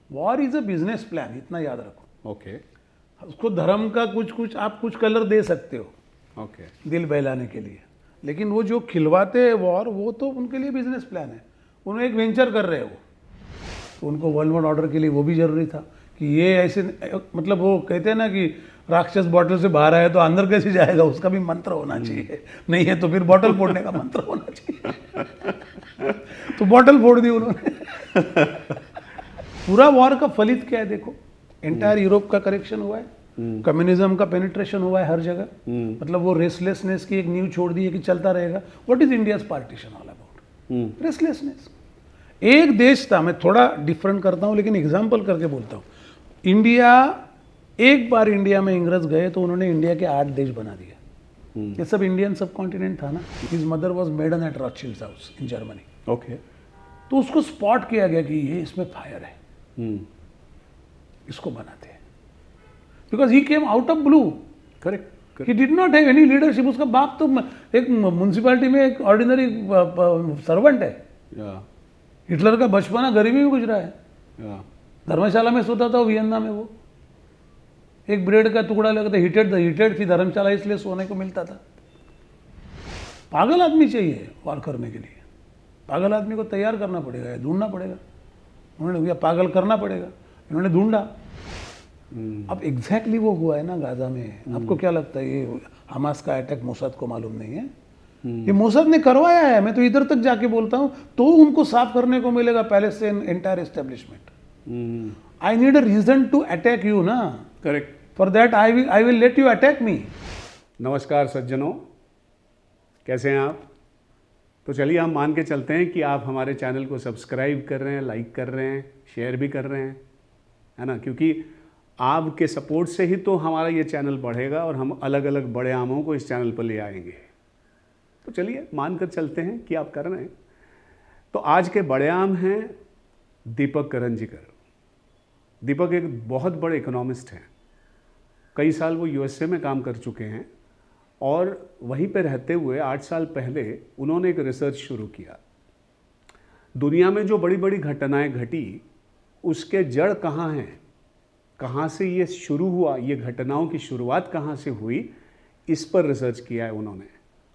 War is a business plan, इतना याद रखो। ओके उसको धर्म का कुछ आप कुछ कलर दे सकते हो ओके दिल बहलाने के लिए, लेकिन वो जो खिलवाते हैं वॉर, वो तो उनके लिए बिजनेस प्लान है। उन्हें एक वेंचर कर रहे हो, तो उनको वर्ल्ड वर्ल्ड ऑर्डर के लिए वो भी जरूरी था कि ये ऐसे, मतलब वो कहते हैं ना कि राक्षस बॉटल से बाहर आया तो अंदर कैसे जाएगा, उसका भी मंत्र होना चाहिए, नहीं है तो फिर बॉटल फोड़ने का मंत्र होना चाहिए। तो बॉटल फोड़ दी उन्होंने। पूरा वॉर का फलित क्या है देखो, एंटायर यूरोप का करेक्शन हुआ है, कम्युनिज्म का पेनिट्रेशन हुआ है हर जगह, मतलब वो रेस्टलेसनेस की एक नींव छोड़ दी है कि चलता रहेगा। What is India's partition all about? Restlessness. एक देश था, मैं थोड़ा डिफरेंट करता हूं लेकिन एग्जाम्पल करके बोलता हूं, इंडिया, एक बार इंडिया में इंग्रज गए तो उन्होंने इंडिया के 8 देश बना दिया। ये सब इंडियन सब कॉन्टिनेंट था ना। His mother was maiden at Rothschild's house in Germany. Okay तो उसको स्पॉट किया गया कि ये इसमें फायर है, इसको बनाते हैं, because he came out of blue. Correct he did not have any leadership. उसका बाप तो एक म्यूनसिपैलिटी में एक ऑर्डिनरी सर्वेंट है। या हिटलर का बचपना गरीबी में गुजरा है, या धर्मशाला में सोता था वियन्ना में। वो एक ब्रेड का टुकड़ा लेकर, हीटेड थी धर्मशाला, इसलिए सोने को मिलता था। पागल आदमी चाहिए वार करने के लिए, पागल आदमी को तैयार करना पड़ेगा, ढूंढना पड़ेगा। उन्होंने भैया पागल करना पड़ेगा, इन्होंने ढूंढा। अब एग्जैक्टली वो हुआ है ना गाजा में। आपको क्या लगता है ये हमास का अटैक मोसाद को मालूम नहीं है? ये मोसाद ने करवाया है। मैं तो इधर तक जाके बोलता हूं तो उनको साफ करने को मिलेगा Palestine entire establishment. I need a reason to attack you ना, correct. For that I will let you attack me. नमस्कार सज्जनों, कैसे हैं आप? तो चलिए हम मान के चलते हैं कि आप हमारे चैनल को सब्सक्राइब कर रहे हैं, लाइक कर रहे हैं, शेयर भी कर रहे हैं, है ना? क्योंकि आपके सपोर्ट से ही तो हमारा ये चैनल बढ़ेगा और हम अलग अलग बड़े आमों को इस चैनल पर ले आएंगे। तो चलिए मान कर चलते हैं कि आप कर रहे हैं। तो आज के बड़े आम हैं दीपक करंजीकर। दीपक एक बहुत बड़े इकोनॉमिस्ट हैं। कई साल वो यूएसए में काम कर चुके हैं और वहीं पे रहते हुए 8 साल पहले उन्होंने एक रिसर्च शुरू किया। दुनिया में जो बड़ी बड़ी घटनाएं घटी उसके जड़ कहाँ हैं, कहाँ से ये शुरू हुआ, ये घटनाओं की शुरुआत कहाँ से हुई, इस पर रिसर्च किया है उन्होंने।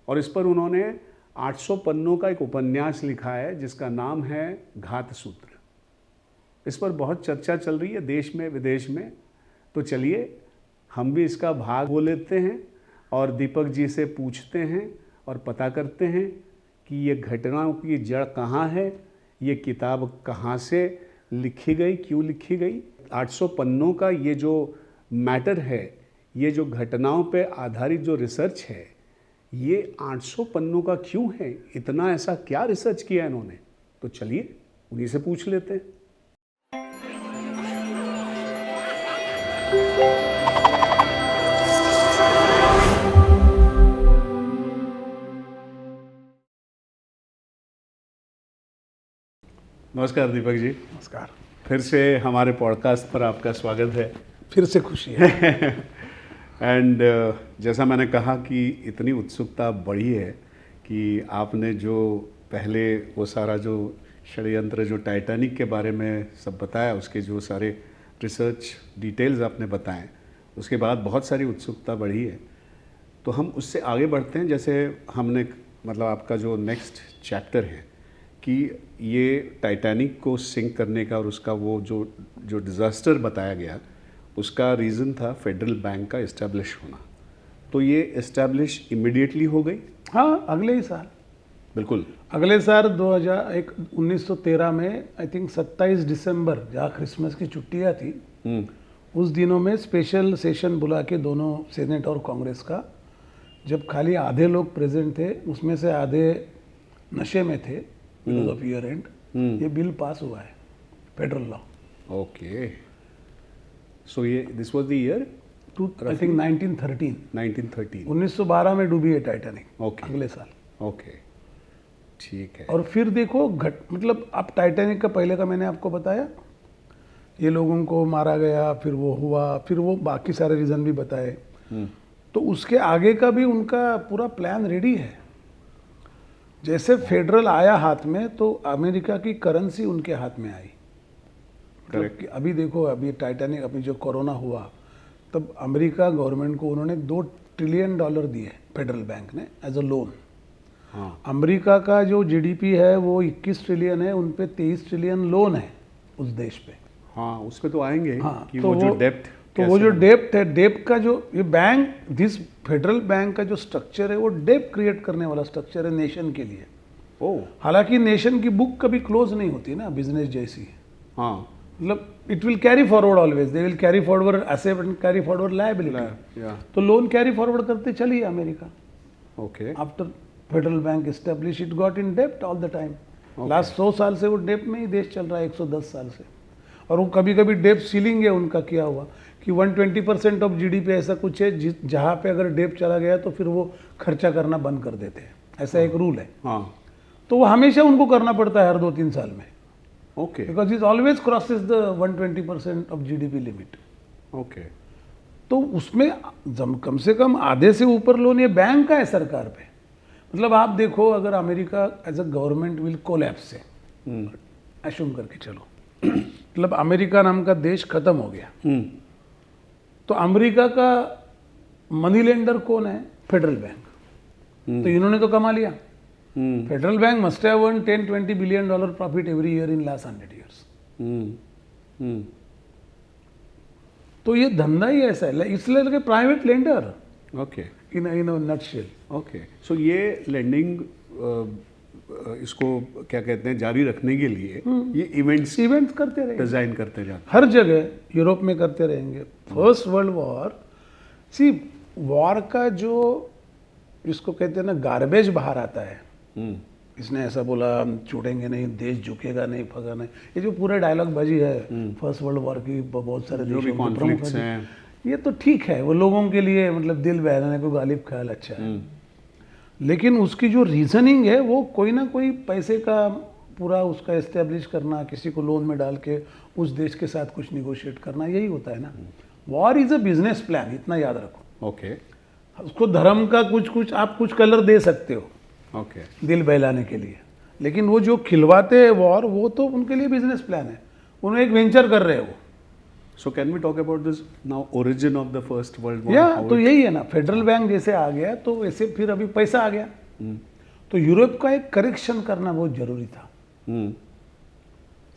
और इस पर उन्होंने 800 पन्नों का एक उपन्यास लिखा है जिसका नाम है घात सूत्र। इस पर बहुत चर्चा चल रही है देश में विदेश में। तो चलिए हम भी इसका भाग हो लेते हैं और दीपक जी से पूछते हैं और पता करते हैं कि ये घटनाओं की जड़ कहाँ है, ये किताब कहाँ से लिखी गई, क्यों लिखी गई। 800 पन्नों का ये जो मैटर है, ये जो घटनाओं पे आधारित जो रिसर्च है, ये 800 पन्नों का क्यों है, इतना ऐसा क्या रिसर्च किया इन्होंने। तो चलिए उन्हीं से पूछ लेते हैं। नमस्कार दीपक जी। नमस्कार। फिर से हमारे पॉडकास्ट पर आपका स्वागत है। फिर से खुशी है। एंड जैसा मैंने कहा कि इतनी उत्सुकता बढ़ी है कि आपने जो पहले वो सारा जो षड्यंत्र जो टाइटैनिक के बारे में सब बताया, उसके जो सारे रिसर्च डिटेल्स आपने बताएं, उसके बाद बहुत सारी उत्सुकता बढ़ी है। तो हम उससे आगे बढ़ते हैं। जैसे हमने मतलब आपका जो नेक्स्ट चैप्टर है कि ये टाइटैनिक को सिंक करने का और उसका वो जो डिज़ास्टर बताया गया, उसका रीज़न था फेडरल बैंक का इस्टेब्लिश होना। तो ये इस्टेब्लिश इमीडिएटली हो गई? हाँ, अगले ही साल। बिल्कुल अगले साल 1913 में आई थिंक 27 दिसंबर, जहाँ क्रिसमस की छुट्टियाँ थी, उस दिनों में स्पेशल सेशन बुला के दोनों सेनेट और कांग्रेस का, जब खाली आधे लोग प्रेजेंट थे, उसमें से आधे नशे में थे बिकॉज ऑफ ईयर एंड, ये बिल पास हुआ है, फेडरल लॉ। ओके, सो ये this was the year I think 1913। 1913। 1912 में डूबी है टाइटैनिक। ओके अगले साल। ओके, ठीक है। और फिर देखो मतलब आप टाइटैनिक का पहले का मैंने आपको बताया, ये लोगों को मारा गया, फिर वो हुआ, फिर वो बाकी सारे रीज़न भी बताए। तो उसके आगे का भी उनका पूरा प्लान रेडी है। जैसे फेडरल आया हाथ में, तो अमेरिका की करेंसी उनके हाथ में आई। मतलब अभी देखो, अभी टाइटैनिक, अभी जो कोरोना हुआ तब अमेरिका गवर्नमेंट को उन्होंने $2 ट्रिलियन दिए फेडरल बैंक ने एज अ लोन। हाँ अमेरिका का जो जीडीपी है वो 21 ट्रिलियन है, उन पे 23 ट्रिलियन लोन है उस देश पे। हाँ, उस पे तो आएंगे हाँ, कि तो वो जो डेप्ट, तो वो जो डेप्ट है, डेप्ट का जो ये बैंक, दिस फेडरल बैंक का जो स्ट्रक्चर है वो डेप्ट क्रिएट करने वाला स्ट्रक्चर है नेशन के लिए। ओ हालांकि नेशन की बुक कभी क्लोज नहीं होती ना, बिजनेस जैसी। हाँ मतलब it will carry forward always, they will carry forward asset and carry forward liability. या तो लोन कैरी फॉरवर्ड करते चली America. Okay after federal bank establish it got in डेप्ट ऑल द टाइम। लास्ट 100 साल से वो डेप्ट में ही देश चल रहा है, 110 साल से। और वो कभी कभी डेप्ट सीलिंग है उनका किया हुआ कि 120% ऑफ जीडीपी ऐसा कुछ है जहाँ पे अगर डेप्ट चला गया तो फिर वो खर्चा करना बंद कर देते हैं, ऐसा एक रूल है। हाँ तो वो हमेशा उनको करना पड़ता है हर 2-3 साल में, okay because is always crosses the 120% of GDP limit. Okay तो उसमें कम से कम आधे से ऊपर लोन ये बैंक का है सरकार पे। मतलब आप देखो, अगर America as a government will collapse से एश्यूम करके चलो, मतलब अमेरिका नाम का देश खत्म हो गया, तो अमेरिका का मनी लेंडर कौन है? Federal bank. तो इन्होंने तो कमा लिया। Federal bank must have earn $10-20 billion profit every year in last 100 years. तो ये धंधा ही ऐसा है, इसलिए private lender okay in nutshell. Okay so ये लैंडिंग इसको क्या कहते हैं, जारी रखने के लिए ये इवेंट्स करते रहे, डिजाइन करते जाते हर जगह यूरोप में करते रहेंगे। फर्स्ट वर्ल्ड वॉर, सी वॉर का जो इसको कहते हैं ना गार्बेज बाहर आता है। इसने ऐसा बोला, हम छूटेंगे नहीं, देश झुकेगा नहीं, फगा नहीं, ये जो पूरे डायलॉग बाजी है फर्स्ट वर्ल्ड वॉर की, बहुत सारे जो भी देशों के कॉन्फ्लिक्ट्स प्रमुख हैं, ये तो ठीक है, वो लोगों के लिए मतलब दिल बहलाने को गालिब ख्याल अच्छा है। लेकिन उसकी जो रीजनिंग है वो कोई ना कोई पैसे का पूरा उसका एस्टेब्लिश करना, किसी को लोन में डाल के उस देश के साथ कुछ निगोशिएट करना, यही होता है ना। War is a business plan, इतना याद रखो। ओके उसको धर्म का कुछ आप कुछ कलर दे सकते हो ओके दिल बहलाने के लिए, लेकिन वो जो खिलवाते हैं वॉर, वो तो उनके लिए बिजनेस प्लान है, उन्हें एक वेंचर कर रहे हो। So can we talk about this now, origin of the first world war? या तो यही है ना, फेडरल बैंक जैसे आ गया तो वैसे फिर अभी पैसा आ गया, तो यूरोप का एक करेक्शन करना बहुत जरूरी था।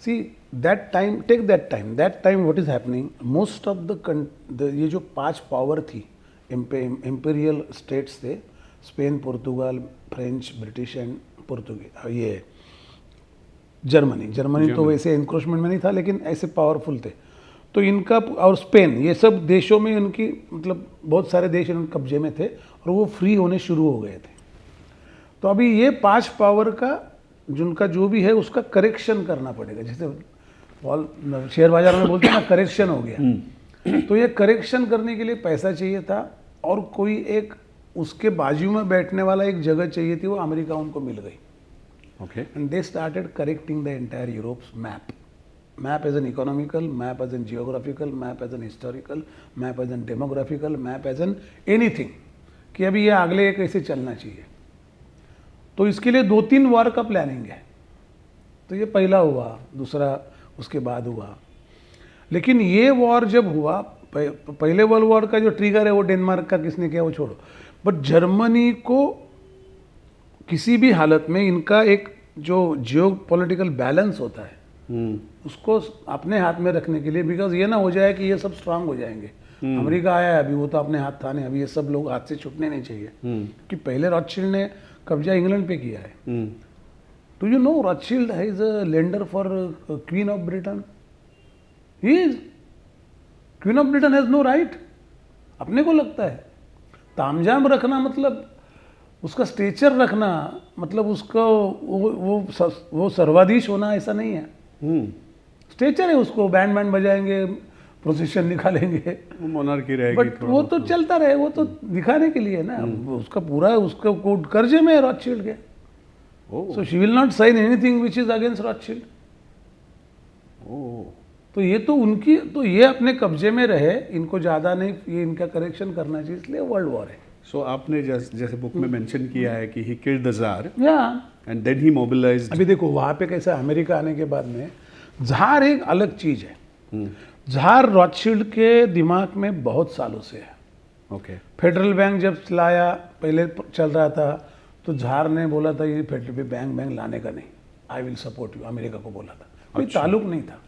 See that time, take that time what is happening, most of the ये जो 5 पावर थी, इंपीरियल स्टेट्स थे, स्पेन, पुर्तगाल, फ्रेंच, ब्रिटिश एंड पुर्तगाल, ये जर्मनी तो वैसे इंक्रोचमेंट में नहीं था लेकिन ऐसे पावरफुल थे। तो इनका और स्पेन, ये सब देशों में उनकी मतलब बहुत सारे देश इनके कब्जे में थे और वो फ्री होने शुरू हो गए थे। तो अभी ये 5 पावर का जिनका जो भी है उसका करेक्शन करना पड़ेगा, जैसे शेयर बाजार में बोलते हैं ना, करेक्शन हो गया। तो ये करेक्शन करने के लिए पैसा चाहिए था और कोई एक उसके बाजू में बैठने वाला एक जगह चाहिए थी, वो अमेरिका उनको मिल गई। Okay and they started correcting the entire Europe's map as an economical, map as an geographical, map as an historical, map as an demographical, map as an anything, कि अभी ये अगले कैसे चलना चाहिए। तो इसके लिए 2-3 वॉर का प्लानिंग है। तो ये पहला हुआ, दूसरा उसके बाद हुआ। लेकिन ये वॉर जब हुआ, पहले वर्ल्ड वॉर का जो ट्रिगर है वो डेनमार्क का किसने किया वो छोड़ो, बट जर्मनी को किसी भी हालत में इनका एक जो जियो पॉलिटिकल बैलेंस होता है उसको अपने हाथ में रखने के लिए, बिकॉज ये ना हो जाए कि ये सब स्ट्रांग हो जाएंगे। अमेरिका आया है अभी, वो तो अपने हाथ था नहीं, अभी ये सब लोग हाथ से छूटने नहीं चाहिए। कि पहले रॉथशील्ड ने कब्जा इंग्लैंड पे किया है। Do you know Rothschild is a lender for queen of Britain? He is queen of Britain has no right. अपने को लगता है तामझाम रखना मतलब उसका स्टेचर रखना मतलब उसको वो सर्वाधीश होना, ऐसा नहीं है। स्टेचर है, उसको बैंड बजाएंगे, प्रोसेशन निकालेंगे, मोनार्की रहेगी, बट वो तो चलता रहे, वो तो दिखाने के लिए ना। उसका पूरा उसका कोर्ट कर्जे में है रॉथशील्ड के, so she will not sign anything which is against Rothschild. तो ये तो उनकी, तो ये अपने कब्जे में रहे, इनको ज़्यादा नहीं, ये इनका करेक्शन करना चाहिए, इसलिए वर्ल्ड वॉर है। सो आपने जैसे बुक में मेंशन किया है कि ही किल्ड द ज़ार या एंड देन ही मोबिलाइज्ड। अभी देखो वहाँ पे कैसा, अमेरिका आने के बाद में ज़ार एक अलग चीज़ है, जार रॉथशिल्ड के दिमाग में बहुत सालों से है। ओके। फेडरल बैंक जब लाया, पहले चल रहा था, तो झार ने बोला था ये फेडरल बैंक लाने का नहीं, आई विल सपोर्ट यू, अमेरिका को बोला था। कोई ताल्लुक नहीं था,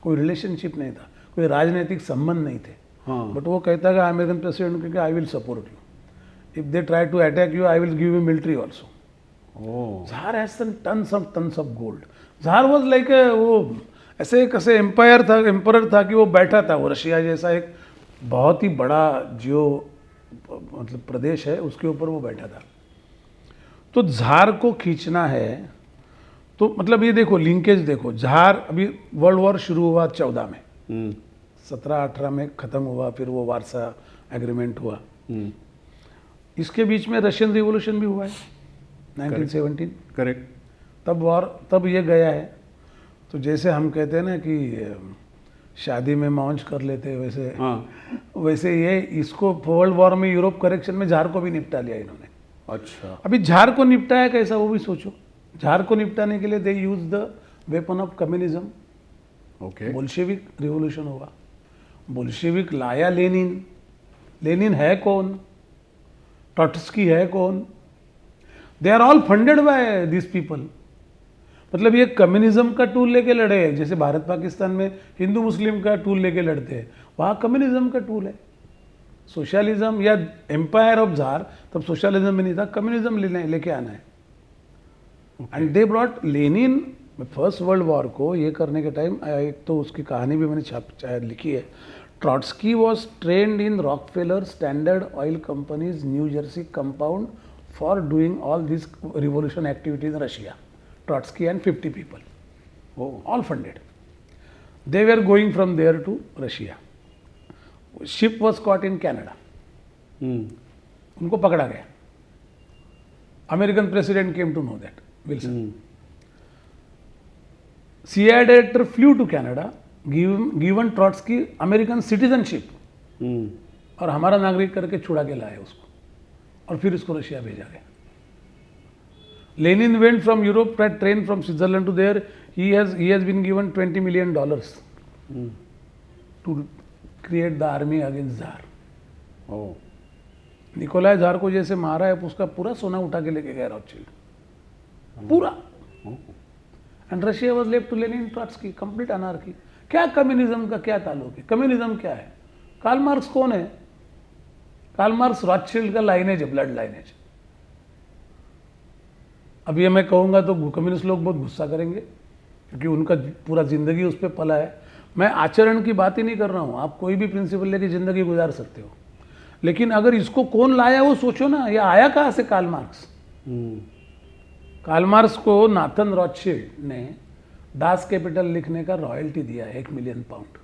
कोई रिलेशनशिप नहीं था, कोई राजनीतिक संबंध नहीं थे। हाँ। बट वो कहता है अमेरिकन प्रेसिडेंट को I will support you, if they try to attack you I will give you military also. Tsar has tons of gold. Tsar was like वो ऐसे कैसे एम्पायर था कि वो बैठा था, वो रशिया जैसा एक बहुत ही बड़ा जियो मतलब प्रदेश है, उसके ऊपर वो बैठा था। तो झार को खींचना है तो मतलब ये देखो लिंकेज देखो, झार अभी वर्ल्ड वॉर शुरू हुआ 14 में, 17-18 में ख़त्म हुआ, फिर वो वारसा एग्रीमेंट हुआ। इसके बीच में रशियन रिवॉल्यूशन भी हुआ है 1917। करेक्ट। तब ये गया है। तो जैसे हम कहते हैं ना कि शादी में मौज कर लेते हैं, वैसे वैसे ये इसको वर्ल्ड वॉर में यूरोप करेक्शन में झार को भी निपटा लिया इन्होंने। अच्छा। अभी झार को निपटाया कैसा वो भी सोचो। झार को निपटाने के लिए they use the weapon of communism. Okay. Bolshevik revolution हुआ, बोल्शेविक लाया लेनिन। लेनिन है कौन? ट्रॉट्स्की है कौन? They are all funded by this people. मतलब ये कम्युनिज्म का टूल लेके लड़े, जैसे भारत पाकिस्तान में हिंदू मुस्लिम का टूल लेके लड़ते हैं, वहाँ कम्युनिज्म का टूल है। सोशलिज्म या एम्पायर ऑफ झार, तब सोशलिज्म में नहीं था, कम्युनिज्म लेके आना है। And they brought Lenin. First world war को ये करने के टाइम, एक तो उसकी कहानी भी मैंने लिखी है। Trotsky was trend in Rockefeller standard oil companies new Jersey compound for doing all this revolution activities in Russia. Trotsky and 50 people, all funded. They were going from there to Russia. Ship was caught in Canada. उनको पकड़ा गया। American president came to know that, Wilson. CIA director flew to Canada, given Trotsky American citizenship, और हमारा नागरिक करके छुड़ा के लाए उसको, और फिर उसको रशिया भेजा गया। Lenin went from Europe by train from Switzerland to there. He has been given $20 million to create the army against Tsar. Nikolai झार को जैसे मारा है, उसका पूरा सोना उठा के लेके गया रॉथशिल्ड, पूरा। And Russia was left to Lenin Trotsky, complete anarchy. क्या कम्युनिज्म का क्या ताल्लुक है? कम्युनिज्म क्या है? कार्ल मार्क्स कौन है? कार्ल मार्क्स रॉथशिल्ड का लाइनेज है, ब्लड लाइनेज। अब ये मैं कहूँगा तो कम्युनिस्ट लोग बहुत गुस्सा करेंगे, क्योंकि उनका पूरा ज़िंदगी उस पर पला है। मैं आचरण की बात ही नहीं कर रहा हूँ, आप कोई भी प्रिंसिपल लेके ज़िंदगी गुजार सकते हो, लेकिन अगर इसको कौन लाया वो सोचो ना। ये आया कहाँ से? Karl Marx. कार्ल मार्क्स को नाथन रॉथशिल्ड ने दास कैपिटल लिखने का रॉयल्टी दिया है, 1 मिलियन पाउंड।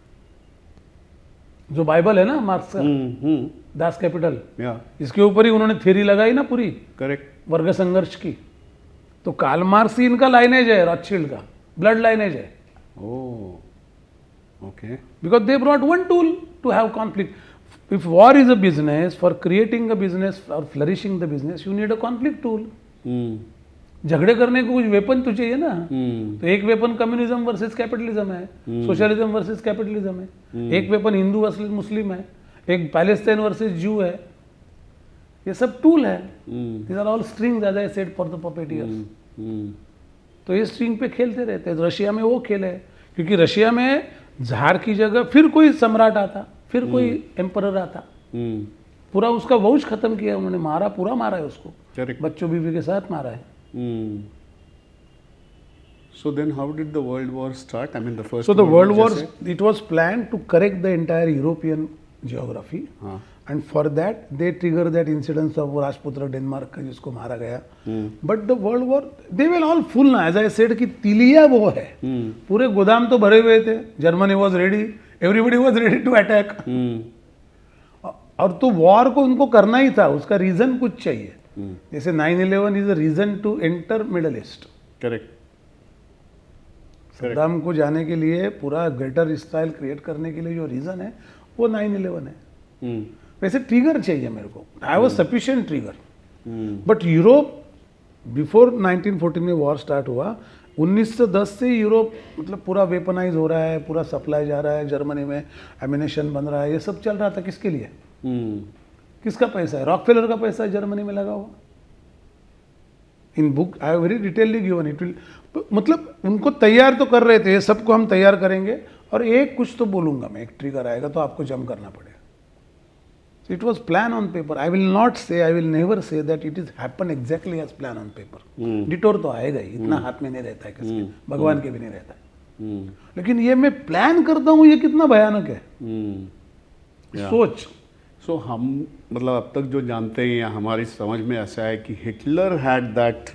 जो बाइबल है ना मार्क्स का, दास कैपिटल, इसके ऊपर ही उन्होंने थ्योरी लगाई ना पूरी। करेक्ट। वर्ग संघर्ष की। तो कार्ल मार्क्स ही इनका लाइनेज है, रॉथशिल्ड का ब्लड लाइनेज है। Okay. Because they brought one tool to have conflict. If war is a business, for creating a business और flourishing the business, you need a conflict tool. झगड़े करने को कुछ weapon तो चाहिए ना। तो एक वेपन कम्युनिज्म वर्सेस कैपिटलिज्म है, सोशलिज्म वर्सेस कैपिटलिज्म है। एक वेपन हिंदू वर्सेस मुस्लिम है, एक पैलेस्टाइन वर्सेस जू है। ये सब टूल है। These are all strings as I said for the puppeteers. तो ये स्ट्रिंग पे खेलते रहते हैं। तो रशिया में वो खेल है, क्योंकि रशिया में झार की जगह फिर कोई सम्राट आता, फिर कोई एम्परर आता। पूरा उसका वंश खत्म किया उन्होंने, मारा, पूरा मारा है उसको, बच्चों बीवी के साथ मारा है। So then how did the world war start? I mean the first. So the world war, it was planned to correct the entire European geography. And for that they trigger that incidents of Rajputra Denmark का जिसको मारा गया। But the world war, they were all full ना, as I said कि तिलिया वो है, पूरे गोदाम तो भरे हुए थे। Germany was ready, everybody was ready to attack। और तो वॉर को उनको करना ही था, उसका रीजन कुछ चाहिए। जैसे 9/11 is a reason to enter Middle East. Correct. Saddam को जाने के लिए, पूरा ग्रेटर इस्राइल क्रिएट करने के लिए जो रीजन है वो 9/11 है। वैसे ट्रिगर चाहिए मेरे को, I was sufficient trigger. But Europe before 1914 में वॉर स्टार्ट हुआ, 1910 से यूरोप मतलब पूरा वेपनाइज हो रहा है, पूरा सप्लाई जा रहा है, जर्मनी में एमिनेशन बन रहा है, ये सब चल रहा था किसके लिए? किसका पैसा है? रॉकफेलर का पैसा है जर्मनी में लगा हुआ। In book I very detailed given it will, मतलब उनको तैयार तो कर रहे थे, ये सबको हम तैयार करेंगे और एक कुछ तो बोलूंगा मैं, एक ट्रिगर आएगा तो आपको जम करना पड़ेगा। It was plan on paper. I will not say, I will never say that it is happen exactly as plan on paper. Detour तो आएगा ही, इतना हाथ में नहीं रहता है किसके, भगवान के भी नहीं रहता है। लेकिन ये मैं प्लान करता हूँ, ये कितना भयानक है। सोच। सो हम मतलब अब तक जो जानते हैं या हमारी समझ में ऐसा है कि Hitler had that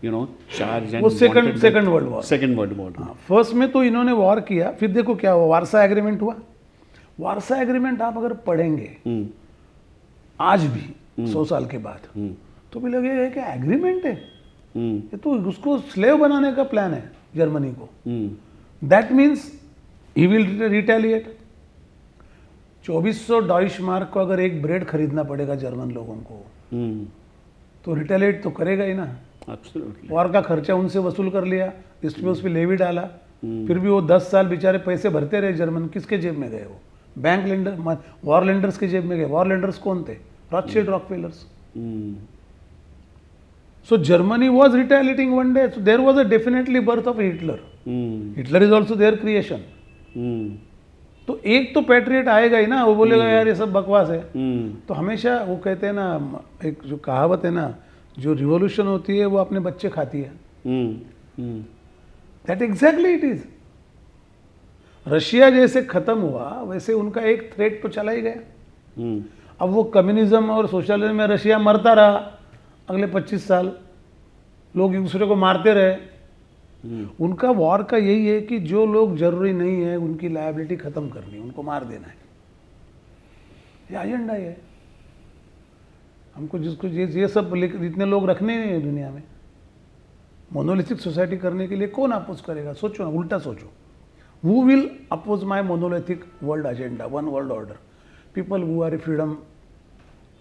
charge and वो second world war. Second world war. First में तो इन्होंने वॉर किया, फिर देखो क्या हुआ, वारसा एग्रीमेंट हुआ। वारसा एग्रीमेंट आप अगर पढ़ेंगे आज भी 100 साल के बाद तो भी लगेगा कि एग्रीमेंट है, ये तो उसको स्लेव बनाने का प्लान है जर्मनी को। That means he will retaliate. 2400 Deutsch mark को अगर एक ब्रेड खरीदना पड़ेगा जर्मन लोगों को तो रिटेलिएट तो करेगा ही ना। Absolutely. वॉर का खर्चा उनसे वसूल कर लिया, इस पे उस पे लेवी डाला, फिर भी वो 10 साल बेचारे पैसे भरते रहे जर्मन। किसके जेब में गए वो? बैंक लेंडर, वॉर लेंडर्स के जेब में गए। वॉर लेंडर्स कौन थे? Rothschild, Rockefellers. So Germany was retaliating one day, so there was a definitely birth of Hitler. Hitler is also their creation. तो एक तो पैट्रियट आएगा ही ना, वो बोलेगा यार ये सब बकवास है। तो हमेशा वो कहते हैं ना, एक जो कहावत है ना, जो रिवॉल्यूशन होती है वो अपने बच्चे खाती है। That exactly it is. Russia जैसे खत्म हुआ वैसे उनका एक थ्रेट तो चला ही गया। अब वो कम्युनिज्म और सोशलिज्म में रशिया मरता रहा अगले 25 साल, लोग एक दूसरे को मारते रहे। उनका वॉर का यही है कि जो लोग जरूरी नहीं है उनकी लायबिलिटी खत्म करनी, उनको मार देना है। ये एजेंडा है हमको, जिसको ये सब इतने लोग रखने नहीं है दुनिया में। मोनोलिथिक सोसाइटी करने के लिए कौन अपोज करेगा? सोचो ना, उल्टा सोचो। Who will oppose my monolithic world agenda, one world order? People who are freedom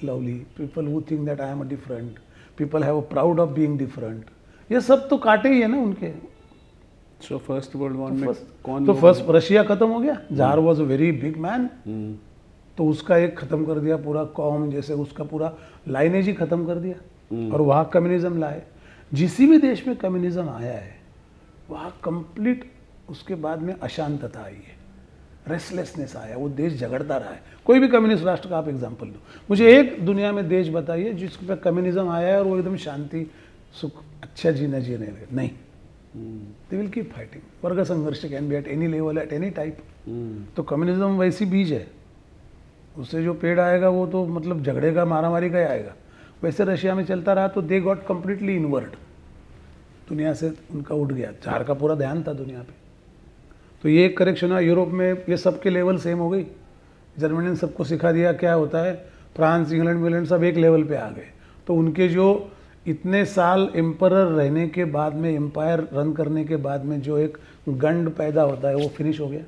lovely, people who think that I am a different, people have a proud of being different. ये सब तो काटे ही है ना उनके। सो फर्स्ट वर्ल्ड वॉर में कौन? तो फर्स्ट रशिया खत्म हो गया। Jar was a very big man, तो उसका एक खत्म कर दिया पूरा कॉम, जैसे उसका पूरा लाइनेज ही खत्म कर दिया और वहाँ कम्युनिज्म लाए। जिस भी देश में कम्युनिज्म आया है वहाँ कंप्लीट उसके बाद में अशांतता आई है, रेस्टलेसनेस आया, वो देश झगड़ता रहा है। कोई भी कम्युनिस्ट राष्ट्र का आप एग्जांपल दो, मुझे एक दुनिया में देश बताइए जिस पे कम्युनिज्म आया है और वो एकदम शांति सुख अच्छा जीना जीने लगे। नहीं, दे विल कीप फाइटिंग। वर्ग संघर्ष can be at any level, at any type. तो कम्युनिज्म वैसी बीज है, उससे जो पेड़ आएगा वो तो मतलब झगड़े का, मारामारी का ही आएगा। वैसे रशिया में चलता रहा तो दे गॉट कम्प्लीटली इनवर्ट, दुनिया से उनका उठ गया, जार का पूरा ध्यान था दुनिया पे। तो ये एक करेक्शन है। यूरोप में ये सबके लेवल सेम हो गई। जर्मनी ने सबको सिखा दिया क्या होता है, फ्रांस, इंग्लैंड सब एक लेवल पे आ गए। तो उनके जो इतने साल एम्परर रहने के बाद में, एम्पायर रन करने के बाद में जो एक गंड पैदा होता है वो फिनिश हो गया।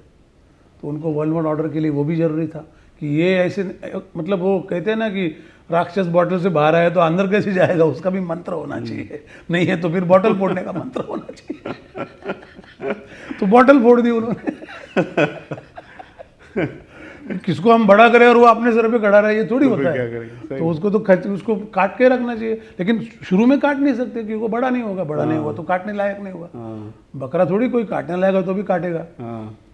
तो उनको वर्ल्ड वर्ल्ड ऑर्डर के लिए वो भी जरूरी था कि ये ऐसे, मतलब वो कहते हैं ना कि राक्षस बॉटल से बाहर आया तो अंदर कैसे जाएगा, उसका भी मंत्र होना चाहिए। नहीं है तो फिर बॉटल फोड़ने का मंत्र होना चाहिए। तो बॉटल फोड़ दी उन्होंने। किसको हम बड़ा करें और वो अपने सर पे खड़ा रहे, ये थोड़ी होता है। तो उसको तो उसको काट के रखना चाहिए, लेकिन शुरू में काट नहीं सकते क्योंकि वो बड़ा नहीं होगा। बड़ा नहीं हुआ तो काटने लायक नहीं हुआ। बकरा थोड़ी कोई काटने लायक तो भी काटेगा।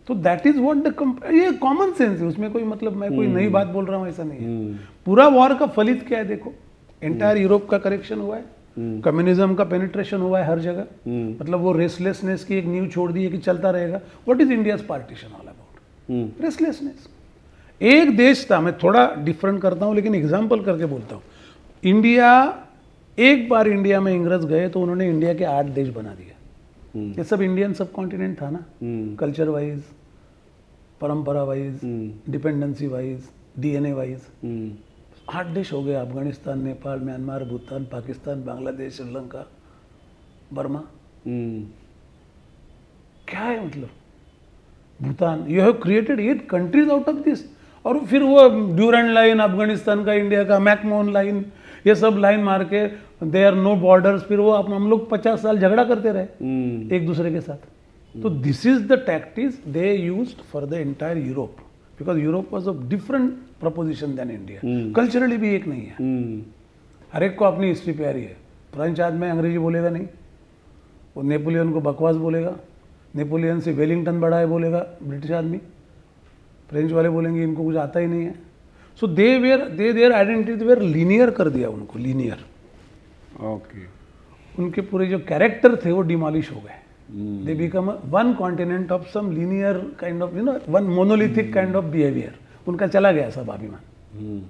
तो दैट इज व्हाट द, ये कॉमन सेंस है, उसमें कोई मतलब मैं कोई नई बात बोल रहा हूँ ऐसा नहीं है। पूरा वॉर का फलित क्या है देखो, एंटायर यूरोप का करेक्शन हुआ है, कम्युनिज्म का पेनिट्रेशन हुआ है हर जगह। मतलब वो रेस्टलेसनेस की एक नींव छोड़ दी है कि चलता रहेगा। What is India's partition all about? Restlessness. एक देश था, मैं थोड़ा डिफरेंट करता हूँ लेकिन एग्जाम्पल करके बोलता हूँ। इंडिया, एक बार इंडिया में इंग्रज गए तो उन्होंने इंडिया के 8 देश बना दिया। ये सब इंडियन सब कॉन्टिनेंट था ना, कल्चर वाइज, परंपरा wise, dependency wise, DNA wise. 8 देश हो गए, अफगानिस्तान, नेपाल, म्यांमार, भूटान, पाकिस्तान, बांग्लादेश, श्रीलंका, बर्मा। क्या है मतलब, Bhutan. You have created 8 countries out of this. और फिर वो ड्यूरेंट लाइन, अफगानिस्तान का, इंडिया का, मैकमोहन लाइन, ये सब लाइन मार के दे आर नो बॉर्डर्स, फिर वो हम लोग 50 साल झगड़ा करते रहे एक दूसरे के साथ। तो this is the tactics they used for the entire Europe, because Europe was of different proposition than India. Culturally भी एक नहीं है, हर एक को अपनी हिस्ट्री प्यारी है। फ्रेंच आदमी अंग्रेजी बोलेगा नहीं, वो नेपोलियन को बकवास बोलेगा, नेपोलियन से वेलिंगटन बड़ा है बोलेगा ब्रिटिश आदमी, फ्रेंच वाले बोलेंगे इनको कुछ आता ही नहीं है। सो दे देयर आइडेंटिटी वेयर लीनियर कर दिया उनको, लीनियर। ओके। उनके पूरे जो कैरेक्टर थे वो डिमोलिश हो गए। They become one continent of some linear kind of one monolithic kind of behaviour, उनका चला गया सब अभिमान।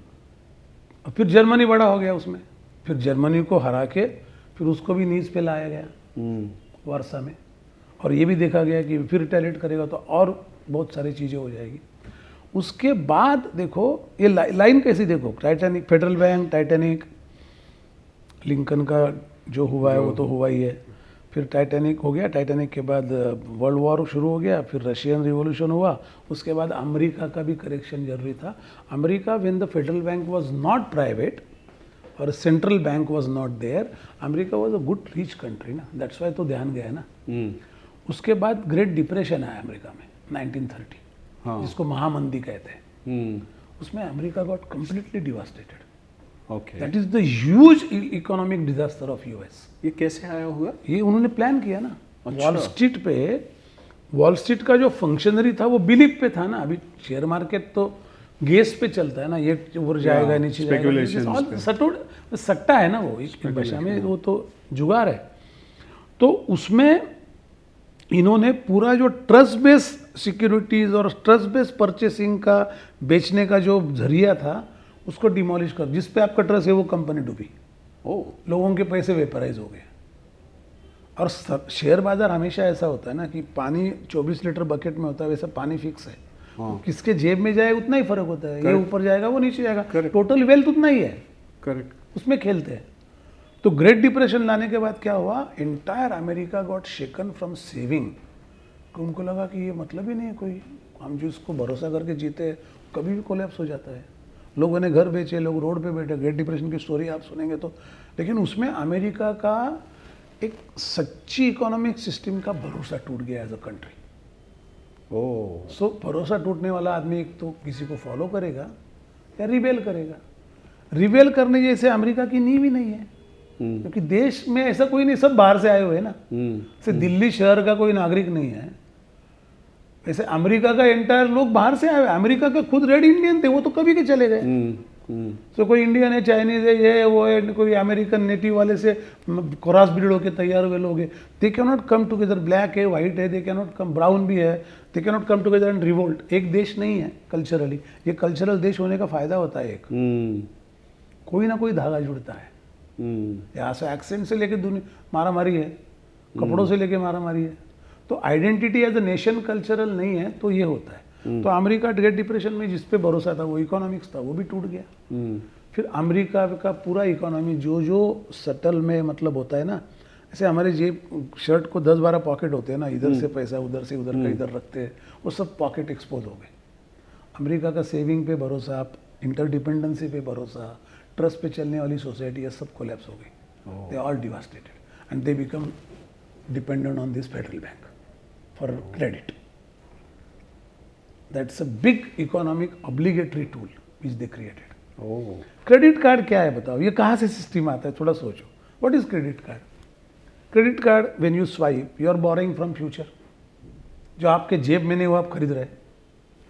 और फिर जर्मनी बड़ा हो गया उसमें, फिर जर्मनी को हरा के फिर उसको भी नीच पे लाया गया वारसा में, और ये भी देखा गया कि फिर रिटेलिएट करेगा तो और बहुत सारी चीज़ें हो जाएगी। उसके बाद देखो ये लाइन कैसी, देखो Titanic, federal bank, Titanic, Lincoln का जो हुआ है वो तो हुआ ही है, फिर टाइटैनिक हो गया, टाइटैनिक के बाद वर्ल्ड वॉर शुरू हो गया, फिर रशियन रिवॉल्यूशन हुआ, उसके बाद अमेरिका का भी करेक्शन जरूरी था। America when the federal bank was not private और central bank was not there, America was a good rich country ना, दैट्स वाई तो ध्यान गया ना। उसके बाद ग्रेट डिप्रेशन आया अमेरिका में 1930, जिसको महामंदी कहते हैं। उसमें America got completely devastated. Okay. That is the huge economic disaster of US. ये कैसे आया हुआ? ये उन्होंने प्लान किया ना। अच्छा। वॉल स्ट्रीट का जो फंक्शनरी था वो बिलीफ पे था ना। अभी शेयर मार्केट तो गेस पे चलता है ना, ये ऊपर जाएगा नीचे जाएगा, सट्टा है ना वो, एक भाषा में वो तो जुगार है। तो उसमें इन्होंने पूरा जो ट्रस्ट बेस सिक्योरिटीज और ट्रस्ट बेस परचेसिंग का बेचने का जो जरिया था उसको डिमोलिश कर, जिस पे आपका ट्रस्ट है वो कंपनी डूबी, लोगों के पैसे वेपराइज हो गए। और शेयर बाजार हमेशा ऐसा होता है ना कि पानी 24 लीटर बकेट में होता है, वैसा पानी फिक्स है। हाँ। किसके जेब में जाए उतना ही फर्क होता है, ये ऊपर जाएगा वो नीचे जाएगा, टोटल वेल्थ उतना ही है। करेक्ट। उसमें खेलते हैं। तो ग्रेट डिप्रेशन लाने के बाद क्या हुआ, entire America got shaken from saving. उनको लगा कि ये मतलब ही नहीं है कोई, हम जो इसको भरोसा करके जीते कभी भी कोलैप्स हो जाता है। लोगों ने घर बेचे, लोग रोड पे बैठे। ग्रेट डिप्रेशन की स्टोरी आप सुनेंगे तो, लेकिन उसमें अमेरिका का एक सच्ची इकोनॉमिक सिस्टम का भरोसा टूट गया एज अ कंट्री। सो भरोसा टूटने वाला आदमी एक तो किसी को फॉलो करेगा या रिबेल करेगा। रिबेल करने जैसे अमेरिका की नींव ही नहीं है, क्योंकि देश में ऐसा कोई नहीं, सब बाहर से आए हुए हैं ना। से दिल्ली शहर का कोई नागरिक नहीं है, वैसे अमेरिका का एंटायर लोग बाहर से आए हुए। अमेरिका के खुद रेड इंडियन थे, वो तो कभी के चले गए। तो कोई इंडियन है, चाइनीज है, ये वो है, कोई अमेरिकन नेटिव वाले से क्रॉस ब्रीड होके तैयार हुए लोग हैं। They can not come together, black है, वाइट है, they can not come, brown भी है, they can not come together and revolt. एक देश नहीं है कल्चरली। ये कल्चरल देश होने का फायदा होता है, एक कोई ना कोई धागा जुड़ता है। यहाँ से एक्सेंट से लेके दुनिया मारा मारी है, कपड़ों से लेके मारा मारी है। तो identity as a nation cultural नहीं है, तो ये होता है। तो अमेरिका ग्रेट डिप्रेशन में जिस पे भरोसा था वो इकोनॉमिक्स था, वो भी टूट गया। फिर अमेरिका का पूरा इकोनॉमी जो सटल में मतलब होता है ना, ऐसे हमारे जेब शर्ट को 10-12 पॉकेट होते हैं ना, इधर से पैसा उधर से उधर का इधर रखते हैं, वो सब पॉकेट एक्सपोज हो गए। अमेरिका का सेविंग पे भरोसा, इंटरडिपेंडेंसी पे भरोसा, ट्रस्ट पे चलने वाली सोसाइटी, ये सब कोलैप्स हो गई। They all devastated and they become dependent on this federal bank for credit. That's a big economic obligatory tool which they created. Credit card क्या है बताओ, ये कहाँ से सिस्टम आता है, थोड़ा सोचो। What is credit card? Credit card when you swipe you are borrowing from future. जो आपके जेब में नहीं वो आप खरीद रहे,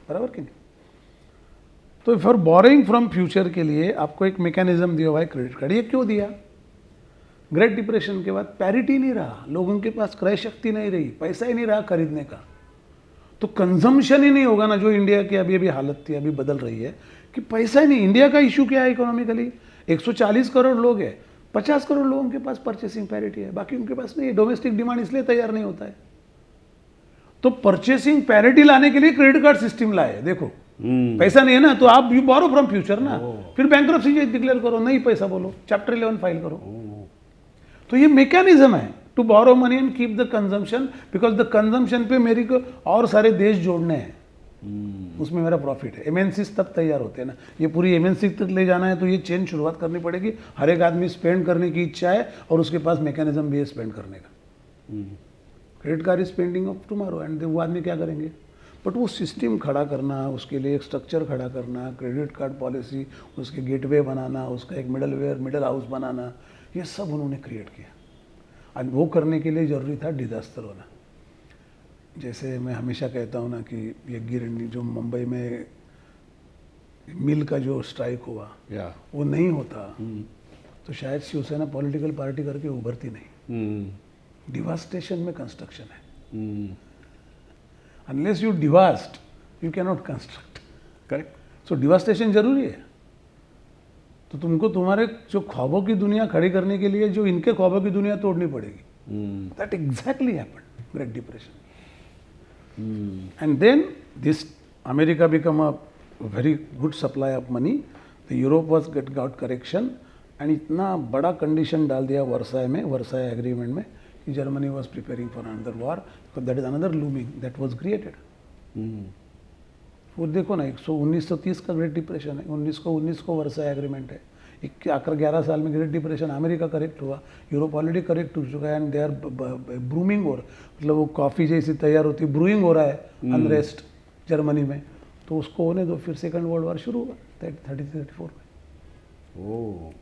बराबर कि नहीं? तो फॉर बोरोइंग फ्रॉम फ्यूचर के लिए आपको एक मैकेनिज्म दिया हुआ है क्रेडिट कार्ड। ये क्यों दिया? ग्रेट डिप्रेशन के बाद पैरिटी नहीं रहा, लोगों के पास क्रय शक्ति नहीं रही, पैसा ही नहीं रहा खरीदने का, तो कंजम्पशन ही नहीं होगा ना। जो इंडिया की अभी अभी हालत थी, अभी बदल रही है कि पैसा ही नहीं। इंडिया का इशू क्या है इकोनॉमिकली? 140 करोड़ लोग हैं, 50 करोड़ लोगों के पास परचेसिंग पैरिटी है, बाकी उनके पास नहीं है। डोमेस्टिक डिमांड इसलिए तैयार नहीं होता है। तो परचेसिंग पैरिटी लाने के लिए क्रेडिट कार्ड सिस्टम लाए। देखो पैसा नहीं है ना, तो आप यू बोरो फ्रॉम फ्यूचर ना, फिर बैंक्रप्सी डिक्लेयर करो, नहीं पैसा बोलो, चैप्टर 11 फाइल करो। तो ये मैकेनिज्म है to borrow money and keep the consumption, because the consumption पे मेरे को और सारे देश जोड़ने हैं, उसमें मेरा प्रॉफिट है। एमएनसीज तब तैयार होते हैं ना, ये पूरी एमएनसी तक ले जाना है तो ये चेन शुरुआत करनी पड़ेगी। हर एक आदमी स्पेंड करने की इच्छा है और उसके पास मैकेनिज्म भी है स्पेंड करने का। Credit card is spending of tomorrow and वो आदमी क्या करेंगे, बट वो सिस्टम खड़ा करना, उसके लिए एक स्ट्रक्चर खड़ा करना, क्रेडिट कार्ड पॉलिसी, उसके गेटवे बनाना, उसका एक मिडल हाउस बनाना, ये सब उन्होंने क्रिएट किया। और वो करने के लिए ज़रूरी था डिज़ास्टर होना। जैसे मैं हमेशा कहता हूँ ना कि ये गिरणी जो मुंबई में मिल का जो स्ट्राइक हुआ, वो नहीं होता तो शायद शिवसेना पॉलिटिकल पार्टी करके उभरती नहीं। डिवास्टेशन में कंस्ट्रक्शन है। Unless you devast you can not construct. Correct. So devastation जरूरी है। तो तुमको तुम्हारे जो ख्वाबों की दुनिया खड़ी करने के लिए जो इनके ख्वाबों की दुनिया तोड़नी पड़ेगी। That exactly happened, great depression. And then this America become a very good supply of money. The Europe was got correction and इतना बड़ा कंडीशन डाल दिया वर्साई एग्रीमेंट में कि Germany was preparing for another war, but that is another looming that was created. वो देखो ना 1930 का ग्रेट डिप्रेशन है, 1919 को वर्साई एग्रीमेंट है, 11 साल में ग्रेट डिप्रेशन अमेरिका करेक्ट हुआ, यूरोप ऑलरेडी करेक्ट हो चुका है एंड दे आर ब्रूमिंग और मतलब वो कॉफ़ी जैसी तैयार होती ब्रूइंग हो रहा है अनरेस्ट जर्मनी में, तो उसको होने दो, फिर सेकंड वर्ल्ड वॉर शुरू हुआ 33-34 में। ओह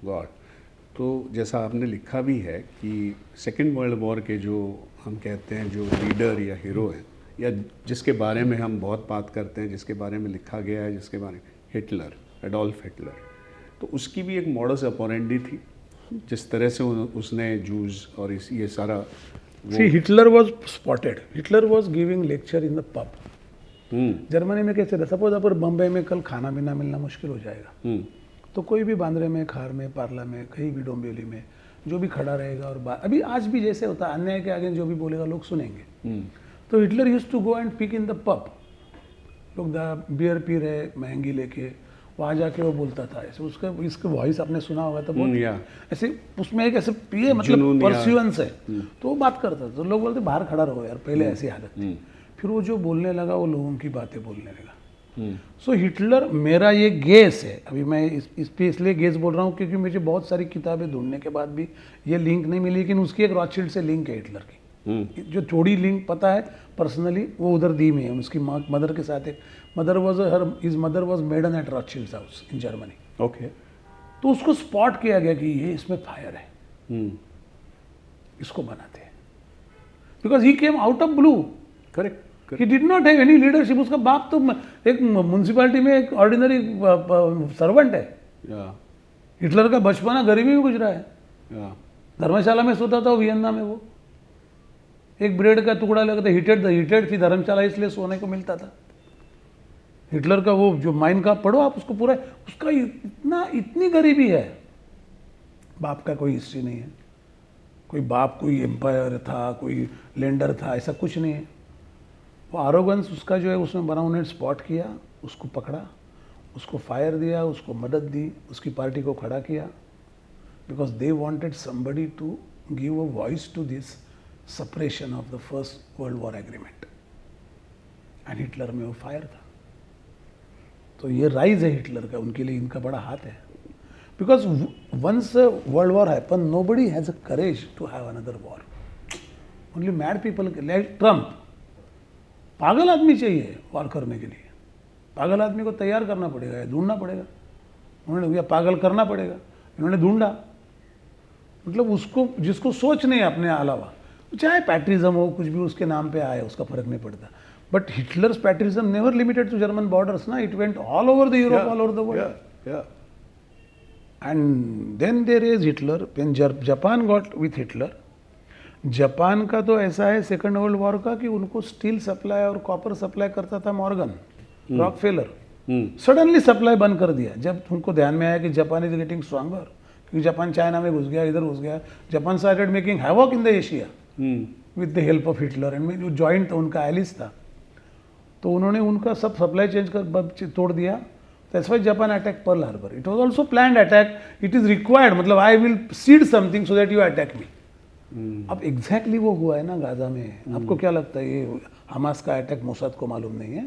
गॉड। तो जैसा आपने लिखा भी है कि सेकेंड वर्ल्ड वॉर के जो हम कहते हैं जो लीडर या हीरो हैं या जिसके बारे में हम बहुत बात करते हैं, जिसके बारे में लिखा गया है, जिसके बारे में हिटलर, एडोल्फ हिटलर, तो उसकी भी एक मॉडस ऑपरेंडी थी जिस तरह से उसने जूस और ये सारा see Hitler was spotted, Hitler was giving lecture in the pub. Germany में कैसे था, सपोज अगर बम्बई में कल खाना पीना मिलना मुश्किल हो जाएगा तो कोई भी बांद्रे में, खार में, पार्ला में, कहीं भी डोंबिवली में जो भी खड़ा रहेगा और अभी आज भी जैसे होता है अन्याय के आगे जो भी बोलेगा लोग सुनेंगे। तो Hitler used to go and pick in the pub, लोग बियर पी रहे महंगी लेके, वहाँ जाके वो बोलता था ऐसे, उसका इसका वॉइस आपने सुना होगा तो बहुत ऐसे उसमें एक ऐसे पिए मतलब परस्यूएंस है, तो वो बात करता था तो लोग बोलते बाहर खड़ा रहो यार, पहले ऐसी हालत थी। फिर वो जो बोलने लगा वो लोगों की बातें बोलने लगा। सो हिटलर, मेरा ये गेस है, अभी मैं इस पे इसलिए गेस बोल रहा हूँ क्योंकि मुझे बहुत सारी किताबें ढूंढने के बाद भी ये लिंक नहीं मिली, लेकिन उसकी एक रॉथशिल्ड से लिंक है हिटलर की। जो थोड़ी लिंक पता है पर्सनली वो उधर दी में है, उसकी मदर के साथ एक mother was maiden at Rothschild's house in Germany. Okay. तो उसको स्पॉट किया गया कि ये इसमें फायर है, इसको बनाते हैं, because he came out of blue. Correct. He did not have any leadership. उसका बाप तो एक म्यूनसिपैलिटी में एक ऑर्डिनरी सर्वेंट है। हिटलर का बचपना गरीबी में गुजरा है। धर्मशाला में सोता था वो, वियन्ना में वो एक ब्रेड का टुकड़ा लगता, हीटेड थी धर्मशाला इसलिए सोने को मिलता था। हिटलर का वो जो माइन का पढ़ो आप उसको पूरा, उसका इतनी गरीबी है, बाप का कोई हिस्ट्री नहीं है, कोई बाप कोई एम्पायर था, कोई लेंडर था, ऐसा कुछ नहीं है। वो आरोगेंस उसका जो है उसमें बना, उन्होंने स्पॉट किया, उसको पकड़ा, उसको फायर दिया, उसको मदद दी, उसकी पार्टी को खड़ा किया, because they wanted somebody to give a voice to this separation of the first world war agreement. And Hitler में वो फायर था। तो ये राइज है हिटलर का, उनके लिए इनका बड़ा हाथ है, because once world war happen nobody has a courage to have another war, only mad people, like Trump. पागल आदमी चाहिए वॉर करने के लिए, पागल आदमी को तैयार करना पड़ेगा, ढूंढना पड़ेगा, उन्होंने पागल करना पड़ेगा, इन्होंने ढूंढा, मतलब उसको जिसको सोच नहीं अपने अलावा, चाहे पैट्रिज्म हो कुछ भी उसके नाम पे आए उसका फर्क नहीं पड़ता। But Hitler's patriotism never limited to German borders ना, it went all over the Europe, all over the world. And then there is Hitler, when Japan got with Hitler, Japan का तो ऐसा है सेकंड वर्ल्ड वॉर का कि उनको steel supply और copper supply करता था मॉर्गन, रॉकफेलर, सडनली सप्लाई बंद कर दिया जब उनको ध्यान में आया कि जापान इज गेटिंग स्ट्रॉन्गर, क्योंकि जापान चाइना में घुस गया, इधर घुस गया, Japan started making havoc in the Asia with the help of Hitler, and जो जॉइंट था उनका एलिस था, तो उन्होंने उनका सब सप्लाई चेंज कर तोड़ दिया। That's why Japan attack Pearl Harbor. It was also planned attack, it is required, मतलब I will seed something so that you attack me, अब एग्जैक्टली वो हुआ है ना गाजा में। आपको क्या लगता है ये हमास का अटैक मोसाद को मालूम नहीं है?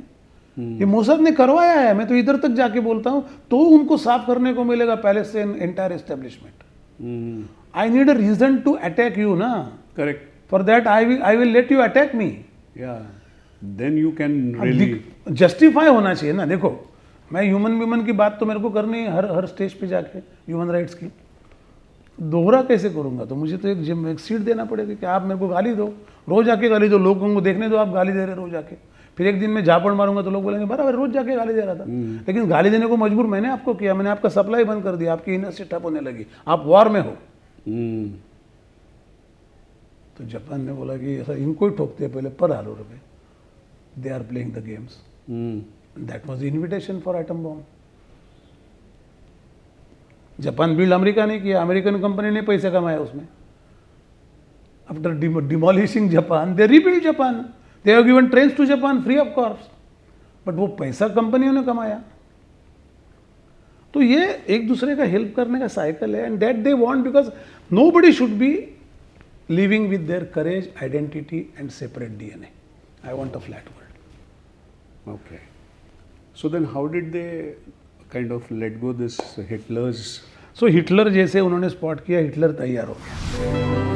ये मोसाद ने करवाया है। मैं तो इधर तक जाके बोलता हूँ तो उनको साफ करने को मिलेगा Palestine entire establishment. I need a reason to attack you ना, correct, for that I will let you attack me. या then you can really justify होना चाहिए ना। देखो मैं ह्यूमन की बात तो मेरे को करनी है हर स्टेज पे जाके ह्यूमन राइट्स की। दोहरा कैसे करूंगा? तो मुझे तो एक सीट देना पड़ेगा कि आप मेरे को गाली दो, रोज आके गाली दो, लोगों को देखने दो आप गाली दे रहे रोज आके। फिर एक दिन में झापड़ मारूंगा तो लोग बोलेंगे बराबर रोज जाके गाली दे रहा था। लेकिन गाली देने को मजबूर मैंने आपको किया, मैंने आपका सप्लाई बंद कर दिया, आपकी इंडस्ट्री ठप होने लगी, आप वॉर में हो। तो जापान ने बोला कि ऐसा इनको ही ठोकते हैं पहले पर आलो रुपये, they are playing the games. That was invitation for atom bomb. Japan build America ने किया, अमेरिकन कंपनी ने पैसे कमाया उसमें। After demolishing Japan they rebuild Japan, they have given trains to Japan free of cost, but वो पैसा कंपनियों ने कमाया। तो ये एक दूसरे का हेल्प करने का साइकिल है, and that they want because nobody should be living with their courage, identity and separate DNA. I want a flat world. Okay. So then how did they kind of let go this Hitler's? So Hitler जैसे उन्होंने spot किया, Hitler तैयार हो गया।